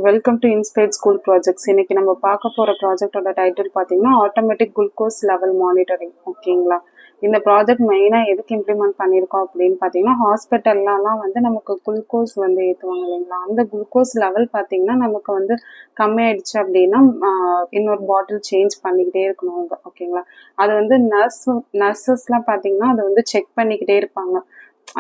Welcome to inspired school projects. இன்னைக்கு நம்ம பார்க்க போகிற ப்ராஜெக்டோட டைட்டில் பார்த்தீங்கன்னா ஆட்டோமேட்டிக் குளுக்கோஸ் லெவல் மானிட்டரிங். ஓகேங்களா? இந்த ப்ராஜெக்ட் மெயினாக எதுக்கு இம்ப்ளிமெண்ட் பண்ணியிருக்கோம் அப்படின்னு பார்த்தீங்கன்னா, ஹாஸ்பிட்டல்லாம் வந்து நமக்கு குளுக்கோஸ் வந்து ஏற்றுவாங்க இல்லைங்களா? அந்த குளுக்கோஸ் லெவல் பார்த்தீங்கன்னா நமக்கு வந்து கம்மியாயிடுச்சு அப்படின்னா இன்னொரு பாட்டில் சேஞ்ச் பண்ணிக்கிட்டே இருக்கணும் அவங்க. ஓகேங்களா? அது வந்து நர்சஸ்லாம் பார்த்தீங்கன்னா அதை வந்து செக் பண்ணிக்கிட்டே இருப்பாங்க.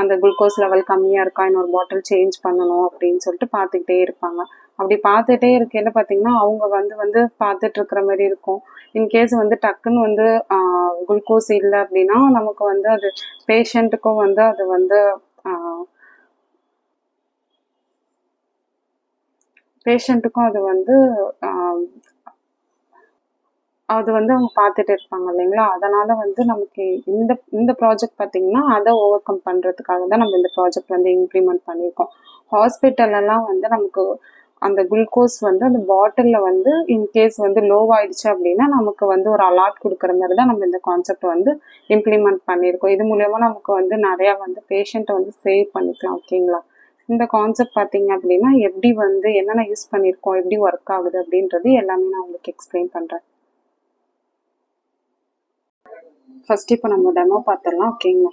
அந்த குளுக்கோஸ் லெவல் கம்மியாக இருக்கா, இன்னொரு பாட்டில் சேஞ்ச் பண்ணணும் அப்படின்னு சொல்லிட்டு பார்த்துக்கிட்டே இருப்பாங்க. அப்படி பார்த்துட்டே இருக்கையில பார்த்தீங்கன்னா அவங்க வந்து பார்த்துட்டு இருக்கிற மாதிரி இருக்கும். இன்கேஸ் வந்து டக்குன்னு வந்து குளுக்கோஸ் இல்லை அப்படின்னா நமக்கு வந்து அது பேஷண்ட்டுக்கும் வந்து அது வந்து அது வந்து அவங்க பார்த்துட்டு இருப்பாங்க இல்லைங்களா? அதனால வந்து நமக்கு இந்த இந்த ப்ராஜெக்ட் பார்த்தீங்கன்னா அதை ஓவர் கம் பண்ணுறதுக்காக தான் நம்ம இந்த ப்ராஜெக்ட் வந்து இம்ப்ளிமெண்ட் பண்ணியிருக்கோம். ஹாஸ்பிட்டலெல்லாம் வந்து நமக்கு அந்த குளுக்கோஸ் வந்து அந்த பாட்டிலில் வந்து இன்கேஸ் வந்து லோவாயிடுச்சு அப்படின்னா நமக்கு வந்து ஒரு அலாட் கொடுக்குற மாதிரி தான் நம்ம இந்த கான்செப்ட் வந்து இம்ப்ளிமெண்ட் பண்ணியிருக்கோம். இது மூலயமா நமக்கு வந்து நிறையா வந்து பேஷண்ட்டை வந்து சேவ் பண்ணிக்கலாம். ஓகேங்களா? இந்த கான்செப்ட் பார்த்தீங்க அப்படின்னா எப்படி வந்து என்னென்ன யூஸ் பண்ணியிருக்கோம், எப்படி ஒர்க் ஆகுது அப்படின்றது எல்லாமே நான் உங்களுக்கு எக்ஸ்பிளைன் பண்ணுறேன். ஃபர்ஸ்ட் இப்போ நம்ம டெமோ பார்த்துடலாம். ஓகேங்களா?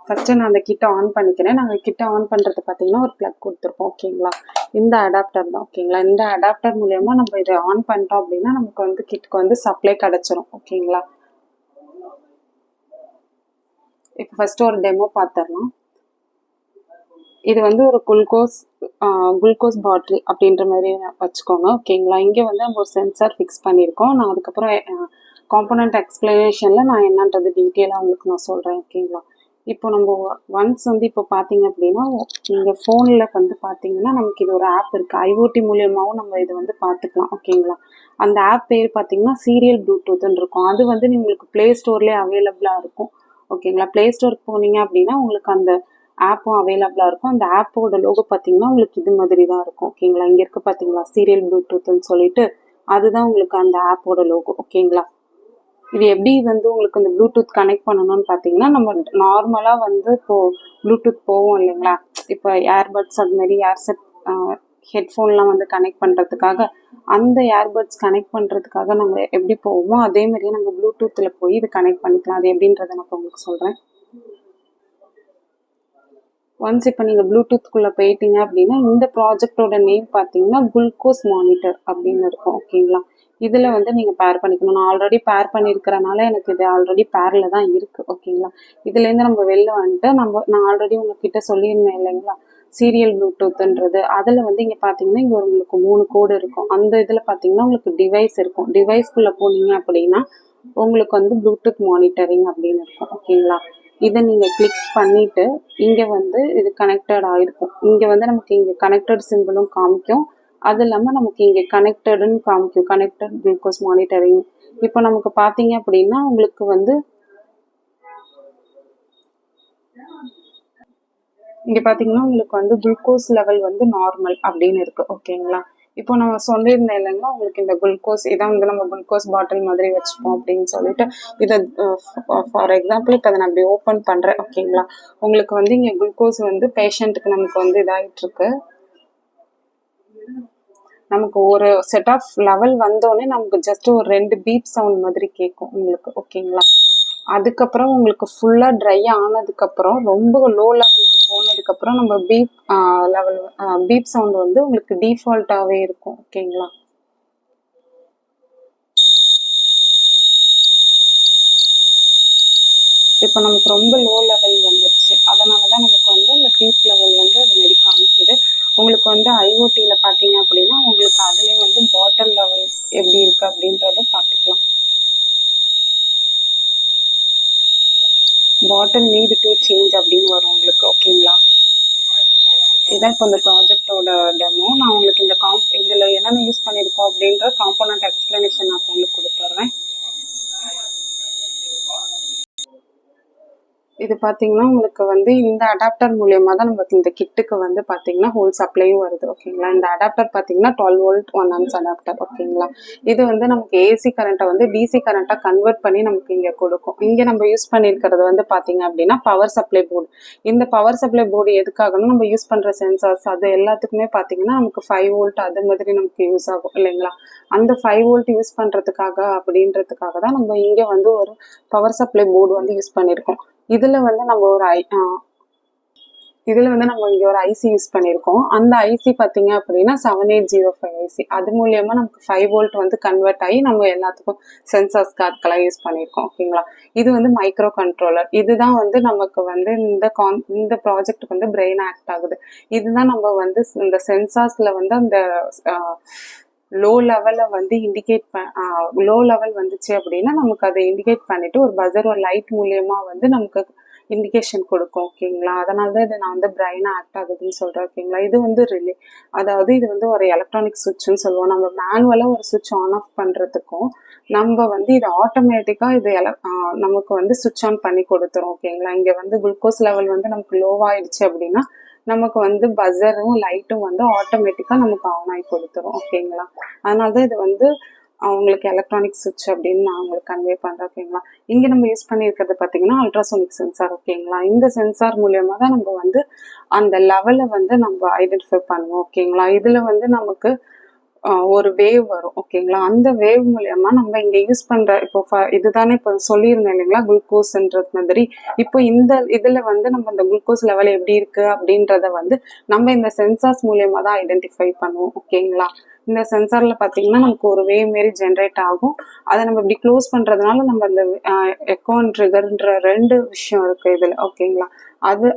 ஃபஸ்ட்டு நான் அந்த கிட்ட ஆன் பண்ணிக்கிறேன். நாங்கள் கிட்ட ஆன் பண்ணுறது பார்த்தீங்கன்னா ஒரு ப்ளக் கொடுத்துருப்போம். ஓகேங்களா? இந்த அடாப்டர் தான். ஓகேங்களா? இந்த அடாப்டர் மூலயமா நம்ம இதை ஆன் பண்ணிட்டோம் அப்படின்னா நமக்கு வந்து கிட்டுக்கு வந்து சப்ளை கிடச்சிரும். ஓகேங்களா? இப்போ ஃபஸ்ட்டு ஒரு டெமோ பார்த்துடலாம். இது வந்து ஒரு குளுக்கோஸ் பாட்டில் அப்படின்ற மாதிரி வச்சுக்கோங்க. ஓகேங்களா? இங்கே வந்து நம்ம ஒரு சென்சார் ஃபிக்ஸ் பண்ணியிருக்கோம். நான் அதுக்கப்புறம் காம்போனன்ட் எக்ஸ்பிளனேஷனில் நான் என்னன்றது டீட்டெயிலாக உங்களுக்கு நான் சொல்கிறேன். ஓகேங்களா? இப்போ நம்ம ஒன்ஸ் வந்து இப்போ பார்த்தீங்க அப்படின்னா நீங்கள் ஃபோனில் வந்து பார்த்தீங்கன்னா நமக்கு இது ஒரு ஆப் இருக்குது. ஐஓடி மூலியமாகவும் நம்ம இதை வந்து பார்த்துக்கலாம். ஓகேங்களா? அந்த ஆப் பேர் பார்த்தீங்கன்னா சீரியல் ப்ளூடூத்ன்னு இருக்கும். அது வந்து உங்களுக்கு ப்ளே ஸ்டோர்லேயே அவைலபிளாக இருக்கும். ஓகேங்களா? ப்ளே ஸ்டோருக்கு போனீங்க அப்படின்னா உங்களுக்கு அந்த ஆப்பும் அவைலபிளாக இருக்கும். அந்த ஆப்போட லோகோ பார்த்தீங்கன்னா உங்களுக்கு இது மாதிரி தான் இருக்கும். ஓகேங்களா? இங்கே இருக்க பார்த்தீங்களா சீரியல் ப்ளூடூத்ன்னு சொல்லிட்டு அதுதான் உங்களுக்கு அந்த ஆப்போட லோகோ. ஓகேங்களா? இது எப்படி வந்து உங்களுக்கு இந்த ப்ளூடூத் கனெக்ட் பண்ணணும்னு பார்த்தீங்கன்னா நம்ம நார்மலாக வந்து இப்போது ப்ளூடூத் போவோம் இல்லைங்களா? இப்போ ஏர்பட்ஸ் அது மாதிரி ஏர்செட் ஹெட்ஃபோன்லாம் வந்து கனெக்ட் பண்ணுறதுக்காக அந்த ஏர்பட்ஸ் கனெக்ட் பண்ணுறதுக்காக நம்ம எப்படி போவோமோ அதே மாதிரியே நம்ம ப்ளூடூத்தில் போய் இது கனெக்ட் பண்ணிக்கலாம். அது எப்படின்றத நான் உங்களுக்கு சொல்கிறேன். ஒன்ஸ் இப்போ நீங்கள் ப்ளூடூத்குள்ளே போயிட்டீங்க அப்படின்னா இந்த ப்ராஜெக்டோட நேம் பார்த்தீங்கன்னா குளுக்கோஸ் மானிட்டர் அப்படின்னு இருக்கும். ஓகேங்களா? இதில் வந்து நீங்கள் பேர் பண்ணிக்கணும். நான் ஆல்ரெடி பேர் பண்ணியிருக்கிறனால எனக்கு இது ஆல்ரெடி பேரில் தான் இருக்குது. ஓகேங்களா? இதுலேருந்து நம்ம வெளில வந்துட்டு நான் ஆல்ரெடி உங்ககிட்ட சொல்லியிருந்தேன் இல்லைங்களா சீரியல் ப்ளூடூத்துன்றது. அதில் வந்து இங்கே பார்த்தீங்கன்னா இங்கே உங்களுக்கு 3 கோடு இருக்கும். அந்த இதில் பார்த்தீங்கன்னா உங்களுக்கு டிவைஸ் இருக்கும். டிவைஸ்குள்ளே போனீங்க அப்படின்னா உங்களுக்கு வந்து ப்ளூடூத் மானிட்டரிங் அப்படின்னு இருக்கும். ஓகேங்களா? இதை நீங்கள் கிளிக் பண்ணிவிட்டு இங்கே வந்து இது கனெக்டட் ஆகிருக்கும். இங்கே வந்து நமக்கு இங்கே கனெக்டட் சிம்பிளும் காமிக்கும். அது இல்லாமல் நமக்கு இங்கே கனெக்டடுன்னு காமிக்கும். Connected glucose monitoring. இப்போ நமக்கு பார்த்தீங்க அப்படின்னா உங்களுக்கு வந்து இங்கே பார்த்தீங்கன்னா உங்களுக்கு வந்து குளுக்கோஸ் லெவல் வந்து நார்மல் அப்படின்னு இருக்குது. ஓகேங்களா? இப்போ நம்ம சொல்லியிருந்தேன் இல்லைங்களா உங்களுக்கு இந்த குளுக்கோஸ் இதான் வந்து நம்ம குளுக்கோஸ் பாட்டில் மாதிரி வச்சுப்போம் அப்படின்னு சொல்லிட்டு இதை ஃபார் எக்ஸாம்பிள் இப்போ அதை நான் அப்படி ஓப்பன் பண்ணுறேன். ஓகேங்களா? உங்களுக்கு வந்து இங்கே குளுக்கோஸ் வந்து பேஷண்ட்டுக்கு நமக்கு வந்து இதாகிட்டுருக்கு. நமக்கு ஒரு செட் ஆஃப் லெவல் வந்தோடனே நமக்கு ஜஸ்ட் ஒரு 2 பீப் சவுண்ட் மாதிரி கேட்கும் உங்களுக்கு. ஓகேங்களா? அதுக்கப்புறம் உங்களுக்கு ஃபுல்லாக ட்ரை ஆனதுக்கப்புறம் ரொம்ப லோ லெவலுக்கு போனதுக்கப்புறம் நம்ம பீப் சவுண்ட் வந்து உங்களுக்கு டிஃபால்ட்டாகவே இருக்கும். ஓகேங்களா? இப்போ நமக்கு ரொம்ப லோ லெவல் வந்துருச்சு. அதனால தான் நமக்கு வந்து அந்த பீப் லெவல் வந்து அது மாரி காமிக்குது. உங்களுக்கு வந்து ஐஓடியில் பார்த்தீங்க அப்படின்னா உங்களுக்கு அதிலே வந்து பாட்டில் லெவல் எப்படி இருக்குது அப்படின்றத பார்த்துக்கலாம். பாட்டில் நீடு டு சேஞ்ச் அப்படின்னு வரும் உங்களுக்கு. ஓகேங்களா? இதுதான் இப்போ இந்த ப்ராஜெக்டோட டெமோ. நான் உங்களுக்கு இந்த இதில் என்னென்ன யூஸ் பண்ணியிருக்கோம் அப்படின்ற காம்போனன்ட் எக்ஸ்பிளனேஷன் நான் உங்களுக்கு கொடுத்துட்றேன். இது பார்த்தீங்கன்னா உங்களுக்கு வந்து இந்த அடாப்டர் மூலியமாக தான் நமக்கு இந்த கிட்டுக்கு வந்து பார்த்தீங்கன்னா ஹோல் சப்ளையும் வருது ஓகேங்களா. இந்த அடாப்டர் பார்த்தீங்கன்னா 12 வோல்ட் 1 amps அடாப்டர் ஓகேங்களா. இது வந்து நமக்கு ஏசி கரண்ட்டை வந்து டிசி கரண்ட்டாக கன்வெர்ட் பண்ணி நமக்கு இங்கே கொடுக்கும். இங்கே நம்ம யூஸ் பண்ணியிருக்கிறது வந்து பார்த்தீங்க அப்படின்னா பவர் சப்ளை போர்டு. இந்த பவர் சப்ளை போர்டு எதுக்காகணும், நம்ம யூஸ் பண்ணுற சென்சார்ஸ் அது எல்லாத்துக்குமே பார்த்தீங்கன்னா நமக்கு 5 வோல்ட் அது மாதிரி நமக்கு யூஸ் ஆகும் இல்லைங்களா. அந்த 5 வோல்ட் யூஸ் பண்ணுறதுக்காக அப்படின்றதுக்காக தான் நம்ம இங்கே வந்து ஒரு பவர் சப்ளை போர்டு வந்து யூஸ் பண்ணியிருக்கோம். இதில் வந்து நம்ம இங்கே ஒரு ஐசி யூஸ் பண்ணியிருக்கோம். அந்த ஐசி பார்த்தீங்க அப்படின்னா 7805 ஐசி. அது மூலியமாக நமக்கு 5 வோல்ட் வந்து கன்வெர்ட் ஆகி நம்ம எல்லாத்துக்கும் சென்சார்ஸ்க்கு அதுக்கெல்லாம் யூஸ் பண்ணியிருக்கோம் ஓகேங்களா. இது வந்து மைக்ரோ கண்ட்ரோலர். இதுதான் வந்து நமக்கு வந்து இந்த ப்ராஜெக்ட் வந்து பிரெயின் ஆக்ட் ஆகுது. இதுதான் நம்ம வந்து இந்த சென்சார்ஸில் வந்து அந்த லோ லெவலில் வந்து லோ லெவல் வந்துச்சு அப்படின்னா நமக்கு அதை இண்டிகேட் பண்ணிட்டு ஒரு பஜர் ஒரு லைட் மூலியமா வந்து நமக்கு இண்டிகேஷன் கொடுக்கும் ஓகேங்களா. அதனால தான் இதை நான் வந்து பிரைனாக ஆக்ட் ஆகுதுன்னு சொல்கிறேன் ஓகேங்களா. இது வந்து அதாவது இது வந்து ஒரு எலக்ட்ரானிக் சுவிட்சுன்னு சொல்லுவோம். நம்ம மேனுவலாக ஒரு சுவிட்ச் ஆன் ஆஃப் பண்ணுறதுக்கும் நம்ம வந்து இது ஆட்டோமேட்டிக்காக நமக்கு வந்து சுவிட்ச் ஆன் பண்ணி கொடுத்துரும் ஓகேங்களா. இங்கே வந்து குளுக்கோஸ் லெவல் வந்து நமக்கு லோவாகிடுச்சு அப்படின்னா நமக்கு வந்து பஸரும் லைட்டும் வந்து ஆட்டோமேட்டிக்காக நமக்கு ஆன் ஆகி கொடுத்துரும் ஓகேங்களா. அதனால தான் இது வந்து அவங்களுக்கு எலக்ட்ரானிக் சுவிட்ச் அப்படின்னு நான் உங்களுக்கு கன்வே பண்ணுறேன் ஓகேங்களா. இங்கே நம்ம யூஸ் பண்ணியிருக்கிறது பார்த்தீங்கன்னா அல்ட்ராசோனிக் சென்சார் ஓகேங்களா. இந்த சென்சார் மூலியமாக தான் நம்ம வந்து அந்த லெவலை வந்து நம்ம ஐடென்டிஃபை பண்ணுவோம் ஓகேங்களா. இதில் வந்து நமக்கு ஒரு வேவ் வரும் ஓகேங்களா. அந்த வேவ் மூலியமா நம்ம இங்கே யூஸ் பண்ணுற இப்போ இதுதானே இப்போ சொல்லியிருந்தேன் இல்லைங்களா குளுக்கோஸ்ன்றது மாதிரி. இப்போ இந்த இதில் வந்து நம்ம இந்த குளுக்கோஸ் லெவல் எப்படி இருக்கு அப்படின்றத வந்து நம்ம இந்த சென்சார்ஸ் மூலியமா தான் ஐடென்டிஃபை பண்ணுவோம் ஓகேங்களா. இந்த சென்சார்ல பார்த்தீங்கன்னா நமக்கு ஒரு வேவ் மாரி ஜென்ரேட் ஆகும். அதை நம்ம இப்படி க்ளோஸ் பண்ணுறதுனால நம்ம அந்த எக்கோ அண்ட் ட்ரிகர்ன்ற 2 விஷயம் இருக்குது இதில் ஓகேங்களா.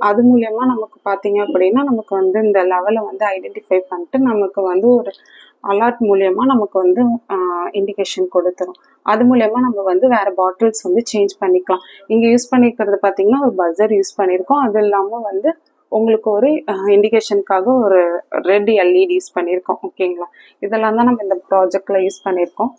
அது மூலியமா நமக்கு பார்த்தீங்க அப்படின்னா நமக்கு வந்து இந்த லெவலை வந்து ஐடென்டிஃபை பண்ணிட்டு நமக்கு வந்து ஒரு அலர்ட் மூலியமா நமக்கு வந்து இண்டிகேஷன் கொடுத்துரும். அது மூலியமா நம்ம வந்து வேற பாட்டில்ஸ் வந்து சேஞ்ச் பண்ணிக்கலாம். இங்கே யூஸ் பண்ணியிருக்கிறது பார்த்தீங்கன்னா ஒரு பஸர் யூஸ் பண்ணியிருக்கோம். அது இல்லாமல் வந்து உங்களுக்கு ஒரு இண்டிகேஷனுக்காக ஒரு ரெட் எல்இடி யூஸ் பண்ணியிருக்கோம் ஓகேங்களா. இதெல்லாம் தான் நம்ம இந்த ப்ராஜெக்டில் யூஸ் பண்ணியிருக்கோம்.